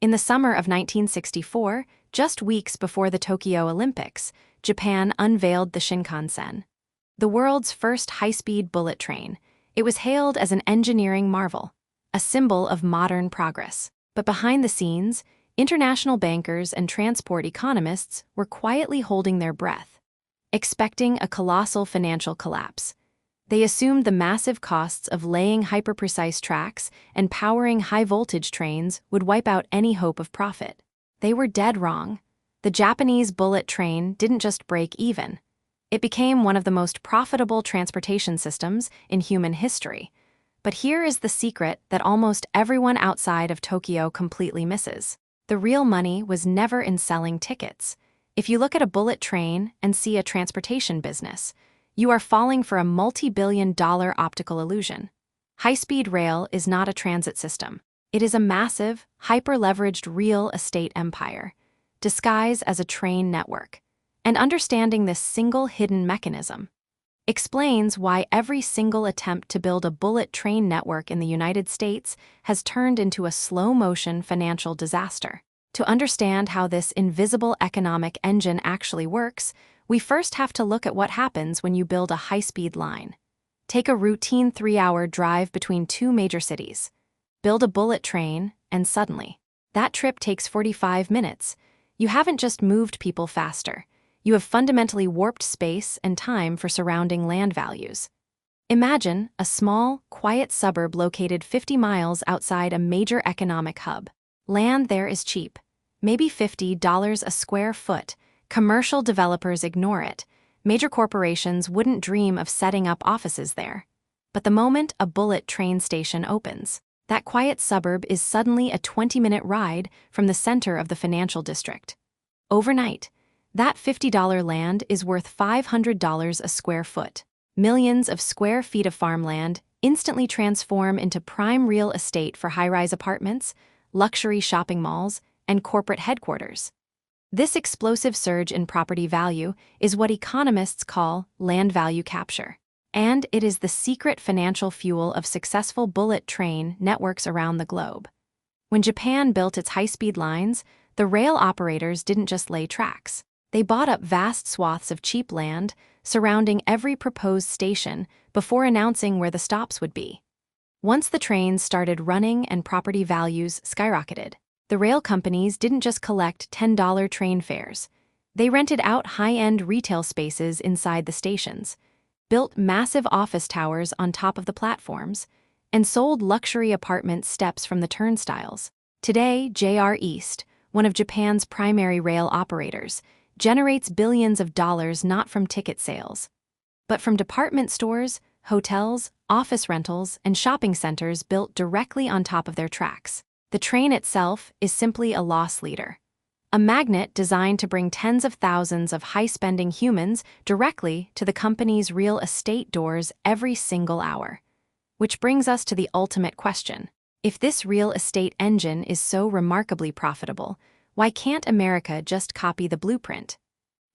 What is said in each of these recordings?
In the summer of 1964, just weeks before the Tokyo Olympics, Japan unveiled the Shinkansen, the world's first high-speed bullet train. It was hailed as an engineering marvel, a symbol of modern progress. But behind the scenes, international bankers and transport economists were quietly holding their breath, expecting a colossal financial collapse. They assumed the massive costs of laying hyper-precise tracks and powering high-voltage trains would wipe out any hope of profit. They were dead wrong. The Japanese bullet train didn't just break even. It became one of the most profitable transportation systems in human history. But here is the secret that almost everyone outside of Tokyo completely misses. The real money was never in selling tickets. If you look at a bullet train and see a transportation business, you are falling for a multi-billion-dollar optical illusion. High-speed rail is not a transit system. It is a massive, hyper-leveraged real estate empire, disguised as a train network. And understanding this single hidden mechanism explains why every single attempt to build a bullet train network in the United States has turned into a slow-motion financial disaster. To understand how this invisible economic engine actually works, we first have to look at what happens when you build a high-speed line. Take a routine 3-hour drive between two major cities. Build a bullet train, and suddenly, that trip takes 45 minutes. You haven't just moved people faster. You have fundamentally warped space and time for surrounding land values. Imagine a small, quiet suburb located 50 miles outside a major economic hub. Land there is cheap, maybe $50 a square foot. Commercial developers ignore it. Major corporations wouldn't dream of setting up offices there. But the moment a bullet train station opens, that quiet suburb is suddenly a 20-minute ride from the center of the financial district. Overnight, that $50 land is worth $500 a square foot. Millions of square feet of farmland instantly transform into prime real estate for high-rise apartments, luxury shopping malls, and corporate headquarters. This explosive surge in property value is what economists call land value capture. And it is the secret financial fuel of successful bullet train networks around the globe. When Japan built its high-speed lines, the rail operators didn't just lay tracks. They bought up vast swaths of cheap land surrounding every proposed station before announcing where the stops would be. Once the trains started running and property values skyrocketed, the rail companies didn't just collect $10 train fares. They rented out high-end retail spaces inside the stations, built massive office towers on top of the platforms, and sold luxury apartment steps from the turnstiles. Today, JR East, one of Japan's primary rail operators, generates billions of dollars not from ticket sales, but from department stores, hotels, office rentals, and shopping centers built directly on top of their tracks. The train itself is simply a loss leader, a magnet designed to bring tens of thousands of high-spending humans directly to the company's real estate doors every single hour. Which brings us to the ultimate question. If this real estate engine is so remarkably profitable, why can't America just copy the blueprint?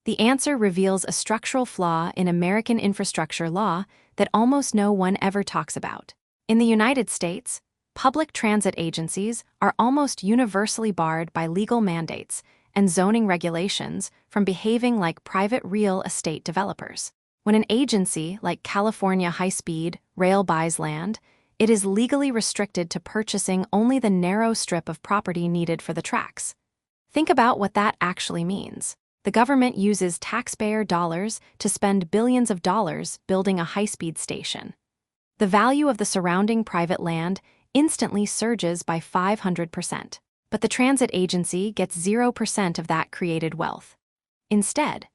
The answer reveals a structural flaw in American infrastructure law that almost no one ever talks about. In the United States, public transit agencies are almost universally barred by legal mandates and zoning regulations from behaving like private real estate developers. When an agency like California High-Speed Rail buys land, it is legally restricted to purchasing only the narrow strip of property needed for the tracks. Think about what that actually means. The government uses taxpayer dollars to spend billions of dollars building a high-speed station. The value of the surrounding private land instantly surges by 500%, but the transit agency gets 0% of that created wealth. Instead,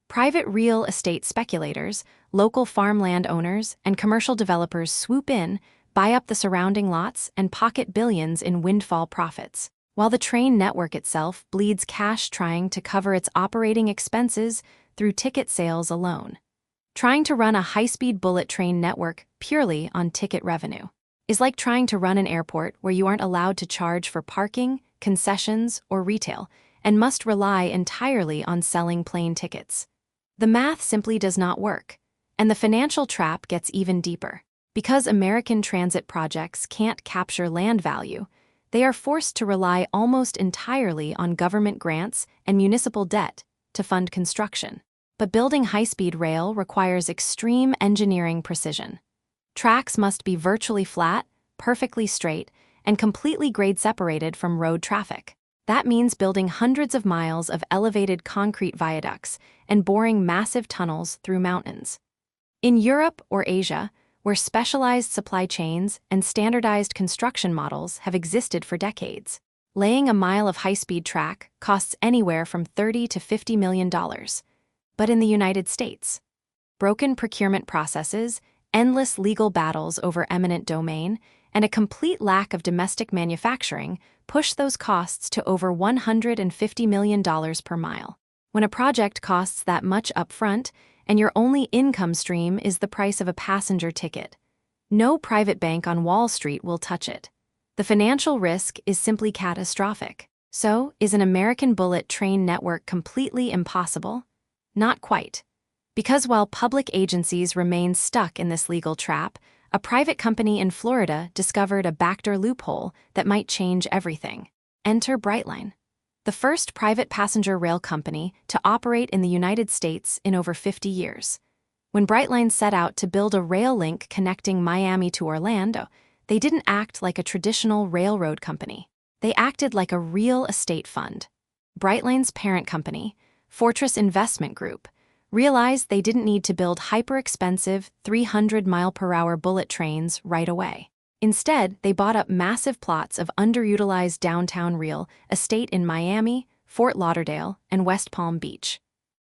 private real estate speculators, local farmland owners, and commercial developers swoop in, buy up the surrounding lots, and pocket billions in windfall profits, while the train network itself bleeds cash trying to cover its operating expenses through ticket sales alone. Trying to run a high-speed bullet train network purely on ticket revenue is like trying to run an airport where you aren't allowed to charge for parking, concessions, or retail, and must rely entirely on selling plane tickets. The math simply does not work, and the financial trap gets even deeper. Because American transit projects can't capture land value, They are forced to rely almost entirely on government grants and municipal debt to fund construction. But building high-speed rail requires extreme engineering precision. Tracks must be virtually flat, perfectly straight, and completely grade-separated from road traffic. That means building hundreds of miles of elevated concrete viaducts and boring massive tunnels through mountains. In Europe or Asia, where specialized supply chains and standardized construction models have existed for decades, laying a mile of high-speed track costs anywhere from $30 to $50 million. But in the United States, broken procurement processes, endless legal battles over eminent domain, and a complete lack of domestic manufacturing push those costs to over $150 million per mile. When a project costs that much upfront, and your only income stream is the price of a passenger ticket, no private bank on Wall Street will touch it. The financial risk is simply catastrophic. So, is an American bullet train network completely impossible? Not quite. Because while public agencies remain stuck in this legal trap, a private company in Florida discovered a backdoor loophole that might change everything. Enter Brightline, the first private passenger rail company to operate in the United States in over 50 years. When Brightline set out to build a rail link connecting Miami to Orlando, they didn't act like a traditional railroad company. They acted like a real estate fund. Brightline's parent company, Fortress Investment Group, realized they didn't need to build hyper-expensive 300-mile-per-hour bullet trains right away. Instead, they bought up massive plots of underutilized downtown real estate in Miami, Fort Lauderdale, and West Palm Beach.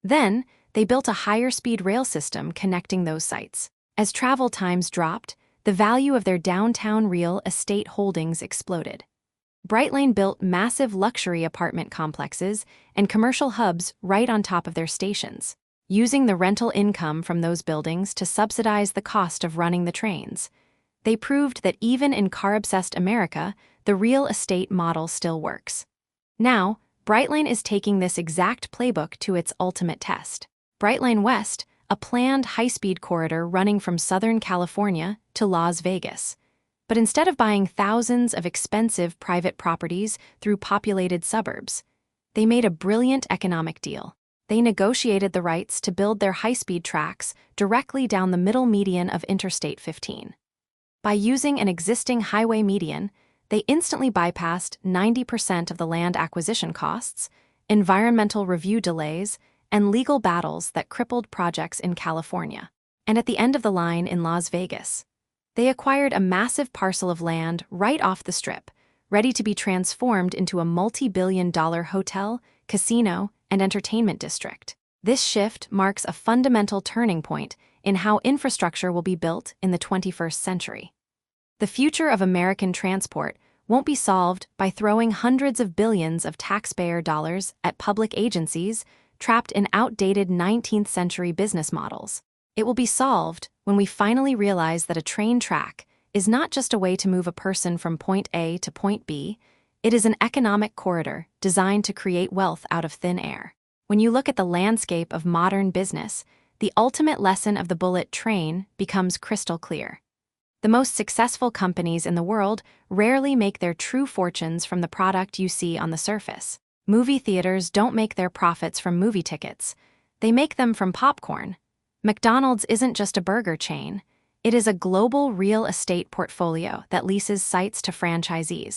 Then, they built a higher-speed rail system connecting those sites. As travel times dropped, the value of their downtown real estate holdings exploded. Brightline built massive luxury apartment complexes and commercial hubs right on top of their stations, using the rental income from those buildings to subsidize the cost of running the trains. They proved that even in car-obsessed America, the real estate model still works. Now, Brightline is taking this exact playbook to its ultimate test. Brightline West, a planned high-speed corridor running from Southern California to Las Vegas. But instead of buying thousands of expensive private properties through populated suburbs, they made a brilliant economic deal. They negotiated the rights to build their high-speed tracks directly down the middle median of Interstate 15. By using an existing highway median, they instantly bypassed 90% of the land acquisition costs, environmental review delays, and legal battles that crippled projects in California. And at the end of the line in Las Vegas, they acquired a massive parcel of land right off the strip, ready to be transformed into a multi-billion-dollar hotel, casino, and entertainment district. This shift marks a fundamental turning point in how infrastructure will be built in the 21st century. The future of American transport won't be solved by throwing hundreds of billions of taxpayer dollars at public agencies trapped in outdated 19th century business models. It will be solved when we finally realize that a train track is not just a way to move a person from point A to point B, it is an economic corridor designed to create wealth out of thin air. When you look at the landscape of modern business, the ultimate lesson of the bullet train becomes crystal clear. The most successful companies in the world rarely make their true fortunes from the product you see on the surface. Movie theaters don't make their profits from movie tickets. They make them from popcorn. McDonald's isn't just a burger chain. It is a global real estate portfolio that leases sites to franchisees.